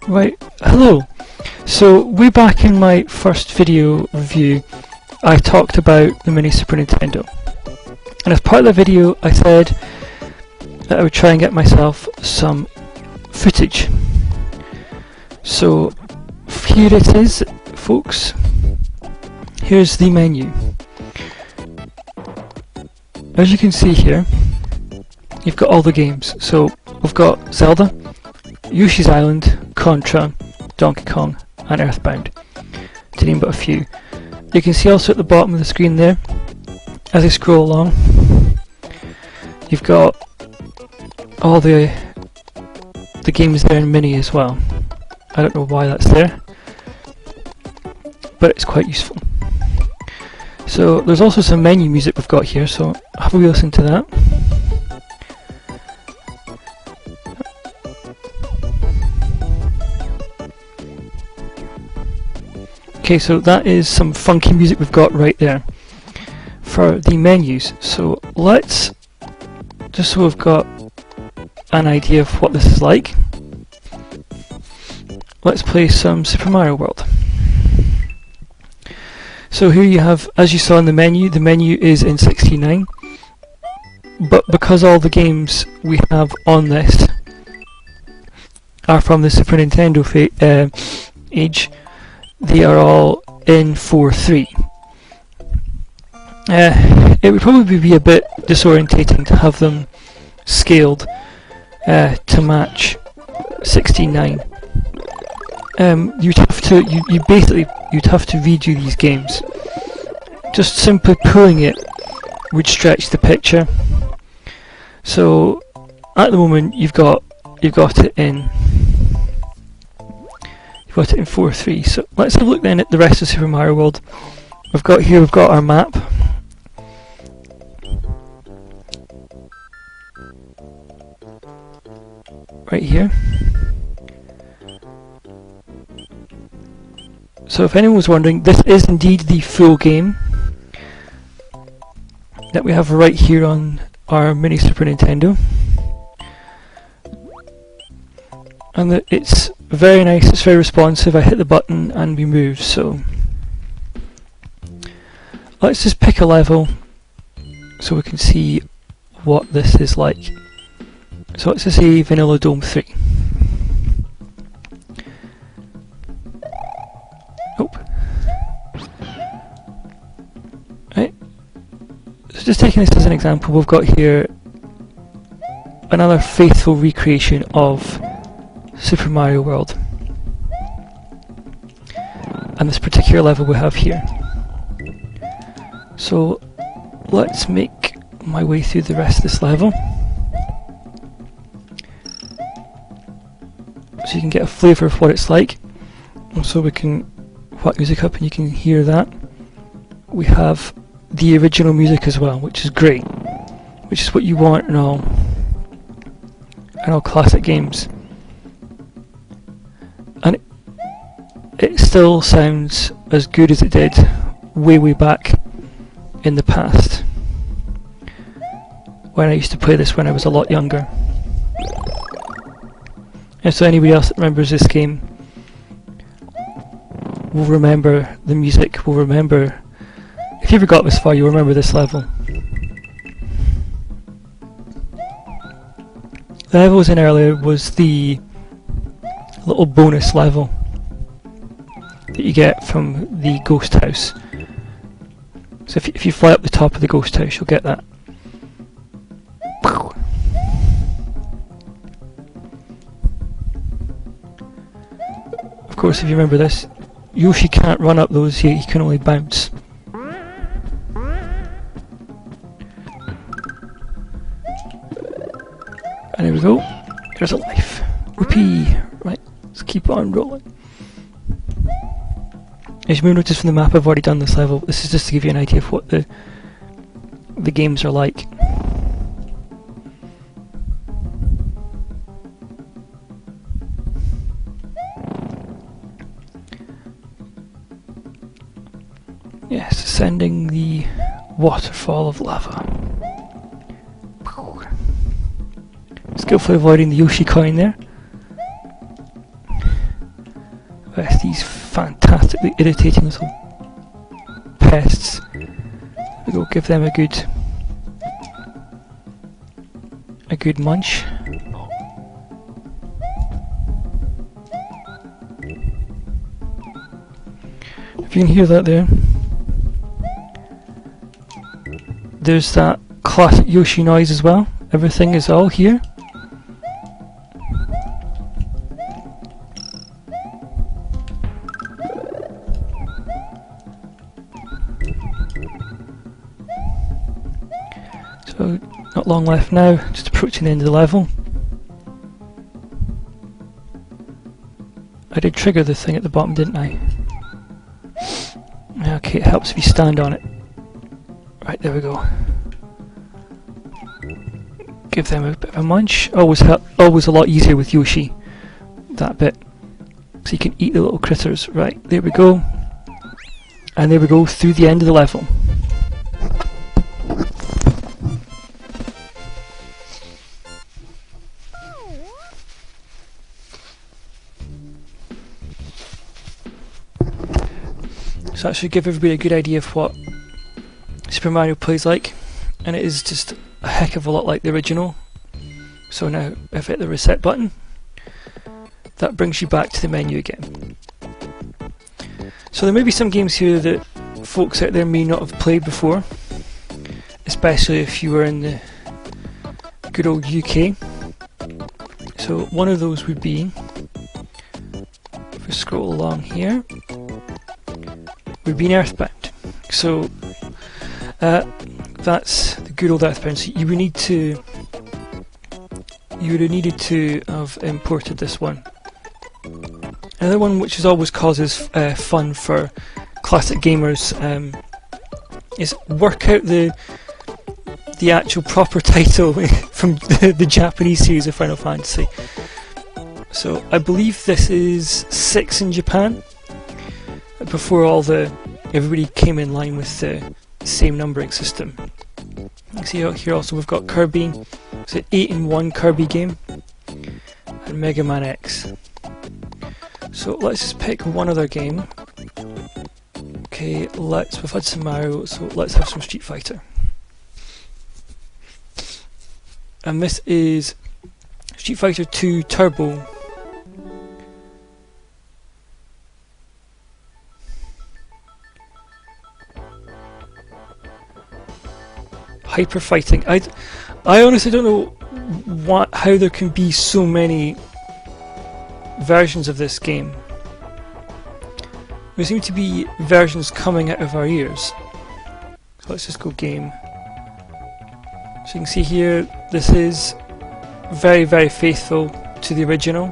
Right, hello. So way back in my first video review I talked about the Mini Super Nintendo, and as part of the video I said that I would try and get myself some footage. So here it is, folks. Here's the menu. As you can see here, you've got all the games. So we've got Zelda, Yoshi's Island, Contra, Donkey Kong and Earthbound, to name but a few. You can see also at the bottom of the screen there, as I scroll along, you've got all the games there in Mini as well. I don't know why that's there, but it's quite useful. So there's also some menu music we've got here, so have a wee listen to that. Okay, so that is some funky music we've got right there for the menus. So let's, just so we've got an idea of what this is like, let's play some Super Mario World. So here you have, as you saw in the menu is in 69, but because all the games we have on this are from the Super Nintendo age, they are all in 4:3. It would probably be a bit disorientating to have them scaled to match 69. You'd have to you'd have to redo these games. Just simply pulling it would stretch the picture. So at the moment you've got it in 4:3. So let's have a look then at the rest of Super Mario World. We've got our map. Right here. So if anyone was wondering, this is indeed the full game that we have right here on our Mini Super Nintendo. And it's very nice, it's very responsive. I hit the button and we move. So let's just pick a level so we can see what this is like. So let's just say Vanilla Dome 3. Nope. Right. So just taking this as an example, we've got here another faithful recreation of Super Mario World, and this particular level we have here. So let's make my way through the rest of this level so you can get a flavour of what it's like. Also we can whack music up and you can hear that. We have the original music as well, which is great, which is what you want in all classic games. And it still sounds as good as it did way back in the past, when I used to play this when I was a lot younger. And so anybody else that remembers this game will remember the music, will remember, if you ever got this far, you'll remember this level. The level I was in earlier was the little bonus level that you get from the ghost house. So if you fly up the top of the ghost house, you'll get that. Of course, if you remember this, Yoshi can't run up those, he can only bounce. And there we go, there's a life. Whoopee! Right, let's keep on rolling. As you may notice from the map, I've already done this level. This is just to give you an idea of what the games are like. Yes, ascending the waterfall of lava. Skillfully avoiding the Yoshi coin there. Rest these fantastically irritating little pests. We go give them a good munch. If you can hear that there, there's that classic Yoshi noise as well. Everything is all here. So, not long left now, just approaching the end of the level. I did trigger the thing at the bottom, didn't I? Okay, it helps if you stand on it. Right, there we go. Give them a bit of a munch. Always a lot easier with Yoshi, that bit. So you can eat the little critters. Right, there we go. And there we go, through the end of the level. So that should give everybody a good idea of what Super Mario plays like, and it is just a heck of a lot like the original. So now if I hit the reset button, that brings you back to the menu again. So there may be some games here that folks out there may not have played before, especially if you were in the good old UK. So one of those would be, if we scroll along here, would be Earthbound. So that's the good old Earthbound. So you would have needed to have imported this one. Another one which is always causes fun for classic gamers is work out the actual proper title from the Japanese series of Final Fantasy. So I believe this is 6 in Japan, before everybody came in line with the same numbering system. You see out here also we've got Kirby. It's an 8-in-1 Kirby game, and Mega Man X. So let's just pick one other game. Okay, we've had some Mario, so let's have some Street Fighter. And this is Street Fighter 2 Turbo. Hyper fighting. I honestly don't know how there can be so many versions of this game. There seem to be versions coming out of our ears. So let's just go game. So you can see here, this is very, very faithful to the original,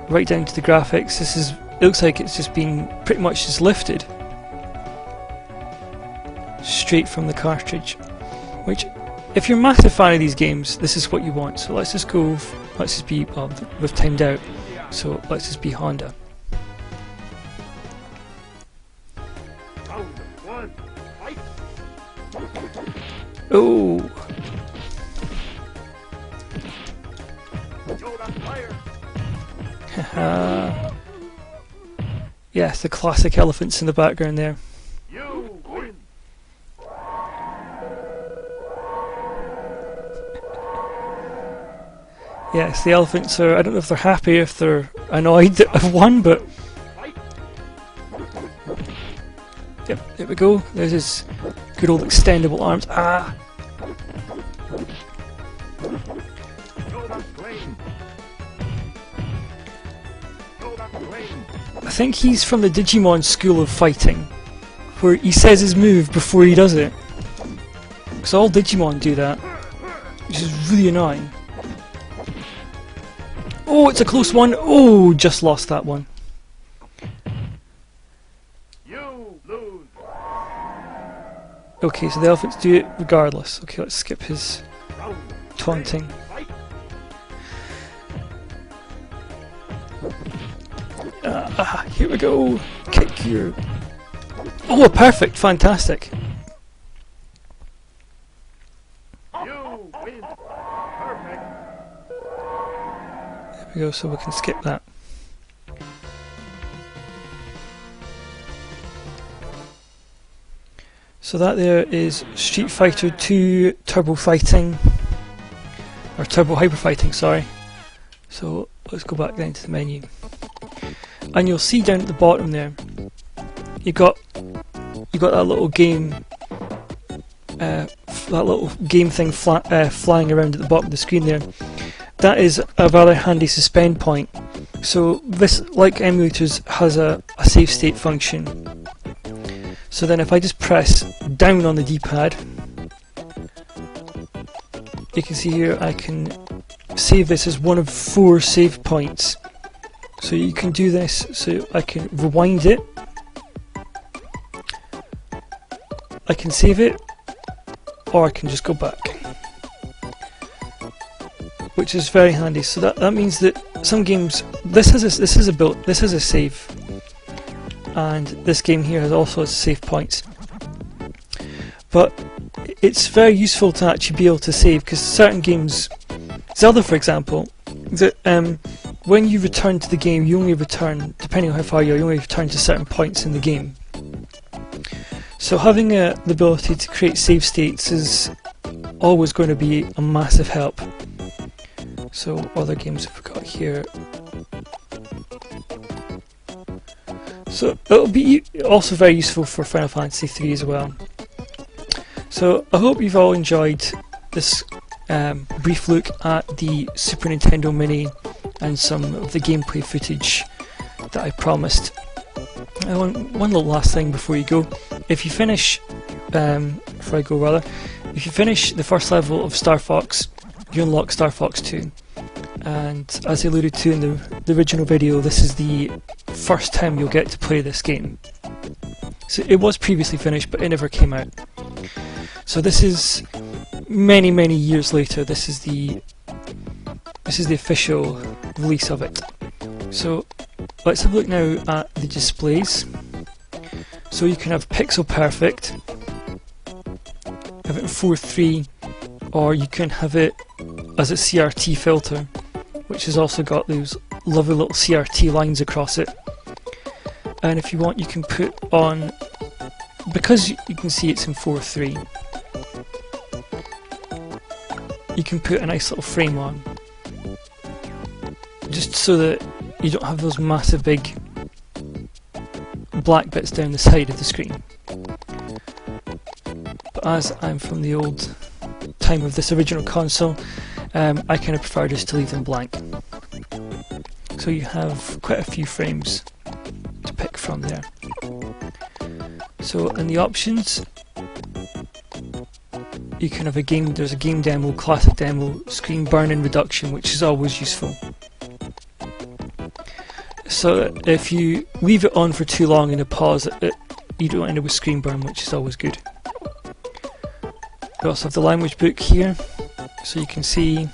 right down to the graphics. It looks like it's just been pretty much just lifted straight from the cartridge, which, if you're a massive fan of these games, this is what you want. So let's just go, we've timed out, so let's just be Honda. Oh! Haha. Yes, the classic elephants in the background there. Yes, the elephants are, I don't know if they're happy, if they're annoyed that I've won, but... Yep, there we go. There's his good old extendable arms. Ah! I think he's from the Digimon school of fighting, where he says his move before he does it. Because all Digimon do that, which is really annoying. Oh, it's a close one. Oh, just lost that one. You lose. Okay, so the elephants do it regardless. Okay, let's skip his taunting. Here we go. Kick your... Oh, perfect. Fantastic. You win. Perfect. There we go, so we can skip that. So that there is Street Fighter 2 Turbo Fighting, or Turbo Hyper Fighting, sorry. So let's go back down to the menu, and you'll see down at the bottom there, you got that little game, thing flying around at the bottom of the screen there. That is a rather handy suspend point. So this, like emulators, has a save state function. So then if I just press down on the D-pad, you can see here I can save this as one of 4 save points. So you can do this, so I can rewind it, I can save it, or I can just go back, which is very handy. So that means that some games, this has a save, and this game here has also save points. But it's very useful to actually be able to save, because certain games, Zelda for example, that when you return to the game, you only return, depending on how far you are, you only return to certain points in the game. So having the ability to create save states is always going to be a massive help. So other games I've got here. So it'll be also very useful for Final Fantasy 3 as well. So I hope you've all enjoyed this brief look at the Super Nintendo Mini and some of the gameplay footage that I promised. One little last thing before you go. If you finish, if you finish the first level of Star Fox, you unlock Star Fox 2. And as I alluded to in the original video, this is the first time you'll get to play this game. So it was previously finished, but it never came out. So this is many years later. This is the official release of it. So let's have a look now at the displays. So you can have pixel perfect, have it in 4:3, or you can have it as a CRT filter, which has also got those lovely little CRT lines across it. And if you want, you can put on, because you can see it's in 4:3, you can put a nice little frame on, just so that you don't have those massive big black bits down the side of the screen. But as I'm from the old time of this original console, I kind of prefer just to leave them blank. So you have quite a few frames to pick from there. So in the options, you can have a game, there's a game demo, classic demo, screen burn-in reduction, which is always useful. So if you leave it on for too long in a pause, you don't end up with screen burn, which is always good. We also have the language book here, so you can see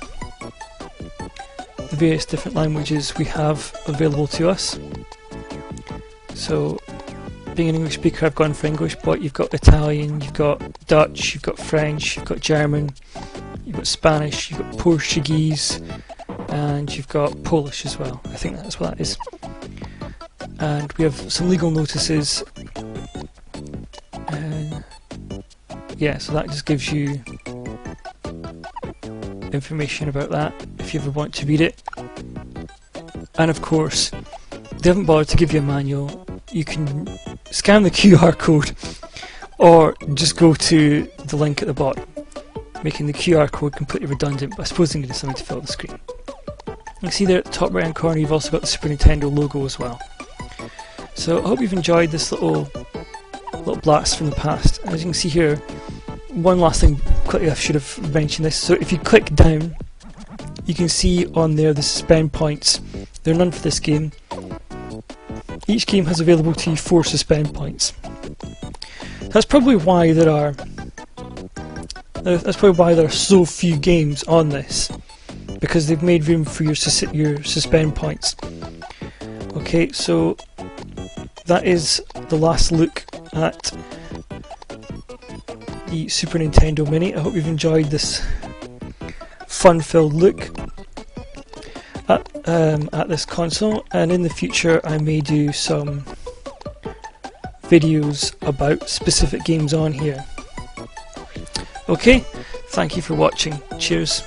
the various different languages we have available to us. So being an English speaker, I've gone for English, but you've got Italian, you've got Dutch, you've got French, you've got German, you've got Spanish, you've got Portuguese, and you've got Polish as well. I think that's what that is. And we have some legal notices. Yeah, so that just gives you information about that if you ever want to read it. And of course, they haven't bothered to give you a manual. You can scan the QR code or just go to the link at the bottom, making the QR code completely redundant, but I suppose they needed something to fill the screen. You can see there at the top right hand corner you've also got the Super Nintendo logo as well. So I hope you've enjoyed this little blast from the past. As you can see here, one last thing quickly, I should have mentioned this. So if you click down, you can see on there the suspend points. There are none for this game. Each game has available to you 4 suspend points. That's probably why there are so few games on this, because they've made room for your suspend points. Okay, so that is the last look at the Super Nintendo Mini. I hope you've enjoyed this fun-filled look at this console, and in the future I may do some videos about specific games on here. Okay, thank you for watching. Cheers.